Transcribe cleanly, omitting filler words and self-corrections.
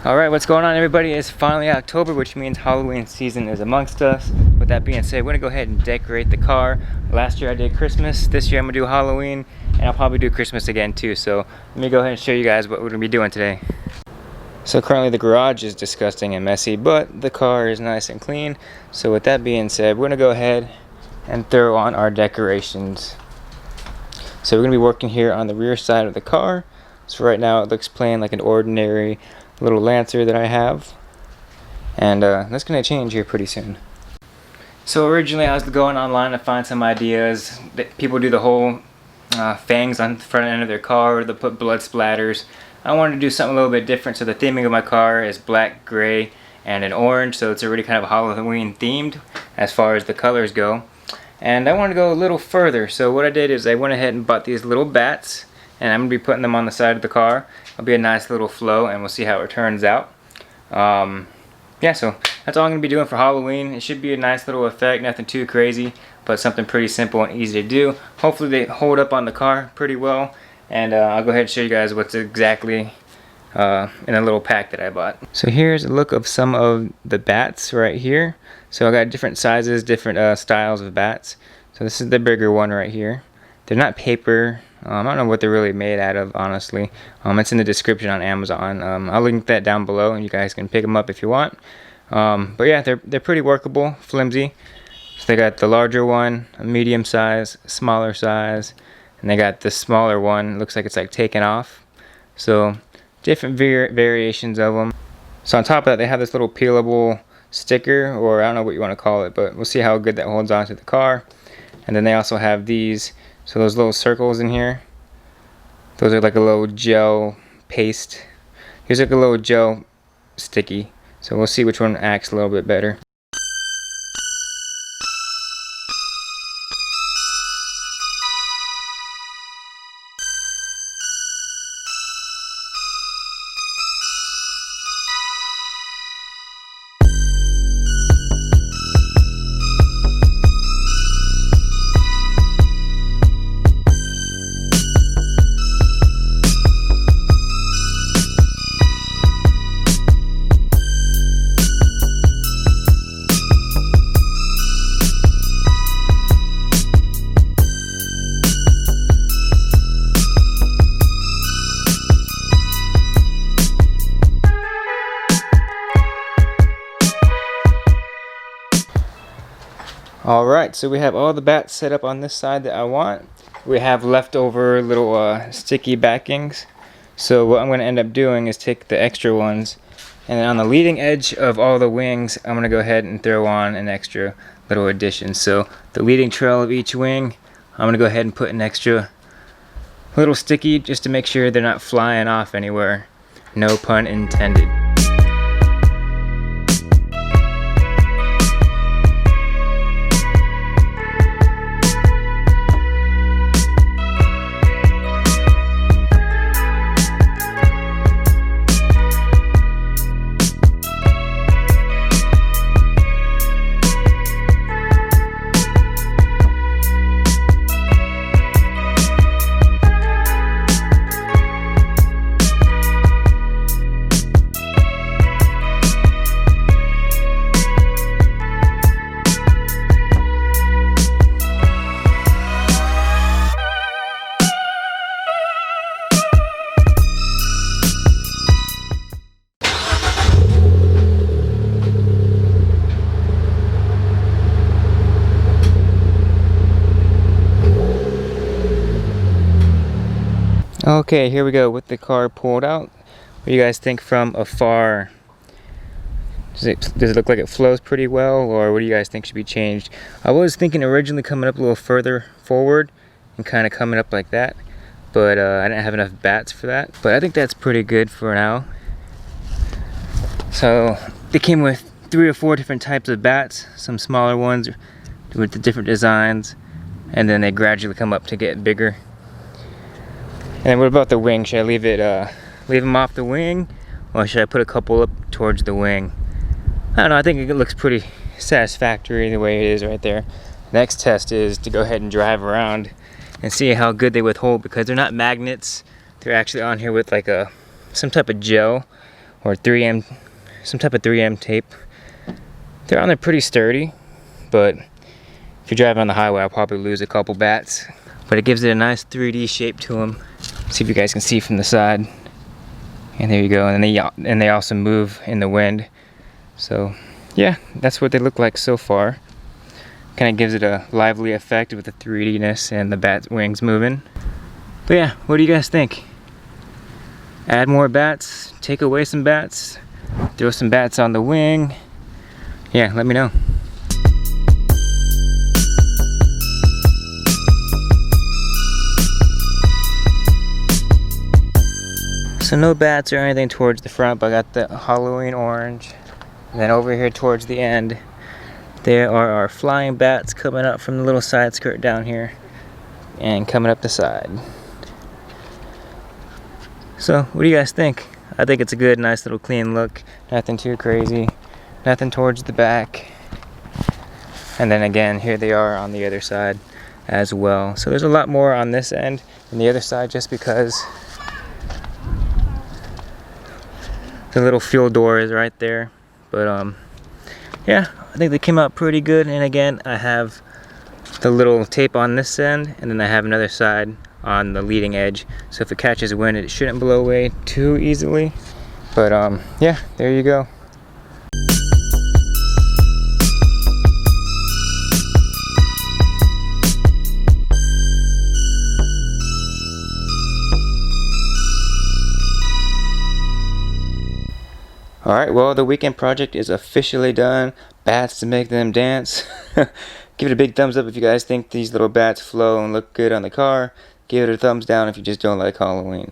Alright, what's going on everybody? It's finally October, which means Halloween season is amongst us. With that being said, we're gonna go ahead and decorate the car. Last year I did Christmas, this year I'm gonna do Halloween, and I'll probably do Christmas again too. So let me go ahead and show you guys what we're gonna be doing today. So currently the garage is disgusting and messy, but the car is nice and clean. So with that being said, we're gonna go ahead and throw on our decorations. So we're gonna be working here on the rear side of the car. So right now it looks plain like an ordinary little Lancer that I have, and that's gonna change here pretty soon. So originally I was going online to find some ideas. People do the whole fangs on the front end of their car, or they put blood splatters. I wanted to do something a little bit different, so the theming of my car is black, gray, and an orange, so it's already kind of Halloween themed as far as the colors go. And I wanted to go a little further, so what I did is I went ahead and bought these little bats, and I'm going to be putting them on the side of the car. It'll be a nice little flow, and we'll see how it turns out. Yeah, so that's all I'm going to be doing for Halloween. It should be a nice little effect, nothing too crazy, but something pretty simple and easy to do. Hopefully they hold up on the car pretty well, and I'll go ahead and show you guys what's exactly in a little pack that I bought. So here's a look of some of the bats right here. So I got different sizes, different styles of bats. So this is the bigger one right here. They're not paper. I don't know what they're really made out of, honestly. It's in the description on Amazon. I'll link that down below, and you guys can pick them up if you want. But yeah, they're pretty workable, flimsy. So they got the larger one, a medium size, smaller size, and they got the smaller one. Looks like it's like taken off. So different variations of them. So on top of that, they have this little peelable sticker, or I don't know what you want to call it, but we'll see how good that holds onto the car. And then they also have these. So those little circles in here, those are like a little gel paste. Here's like a little gel sticky. So we'll see which one acts a little bit better. Alright, so we have all the bats set up on this side that I want. We have leftover little sticky backings. So what I'm going to end up doing is take the extra ones, and then on the leading edge of all the wings, I'm going to go ahead and throw on an extra little addition. So the leading trail of each wing, I'm going to go ahead and put an extra little sticky just to make sure they're not flying off anywhere. No pun intended. Okay, here we go with the car pulled out. What do you guys think from afar? Does it look like it flows pretty well, or what do you guys think should be changed? I was thinking originally coming up a little further forward and kind of coming up like that, but I didn't have enough bats for that. But I think that's pretty good for now. So they came with 3 or 4 different types of bats, some smaller ones with the different designs, and then they gradually come up to get bigger. And what about the wing? Should I leave them off the wing, or should I put a couple up towards the wing? I don't know, I think it looks pretty satisfactory the way it is right there. Next test is to go ahead and drive around and see how good they withhold, because they're not magnets. They're actually on here with like some type of gel or 3M, some type of 3M tape. They're on there pretty sturdy, but if you're driving on the highway, I'll probably lose a couple bats. But it gives it a nice 3D shape to them. See if you guys can see from the side. And there you go. And they also move in the wind. So yeah, that's what they look like so far. Kind of gives it a lively effect with the 3D-ness and the bat wings moving. But yeah, what do you guys think? Add more bats, take away some bats, throw some bats on the wing. Yeah, let me know. So no bats or anything towards the front, but I got the Halloween orange. And then over here towards the end, there are our flying bats coming up from the little side skirt down here and coming up the side. So what do you guys think? I think it's a good, nice little clean look. Nothing too crazy. Nothing towards the back. And then again, here they are on the other side as well. So there's a lot more on this end than the other side just because the little fuel door is right there. But yeah, I think they came out pretty good. And again, I have the little tape on this end, and then I have another side on the leading edge. So if it catches wind, it shouldn't blow away too easily. But yeah, there you go. Alright, well, the weekend project is officially done. Bats to make them dance. Give it a big thumbs up if you guys think these little bats flow and look good on the car. Give it a thumbs down if you just don't like Halloween.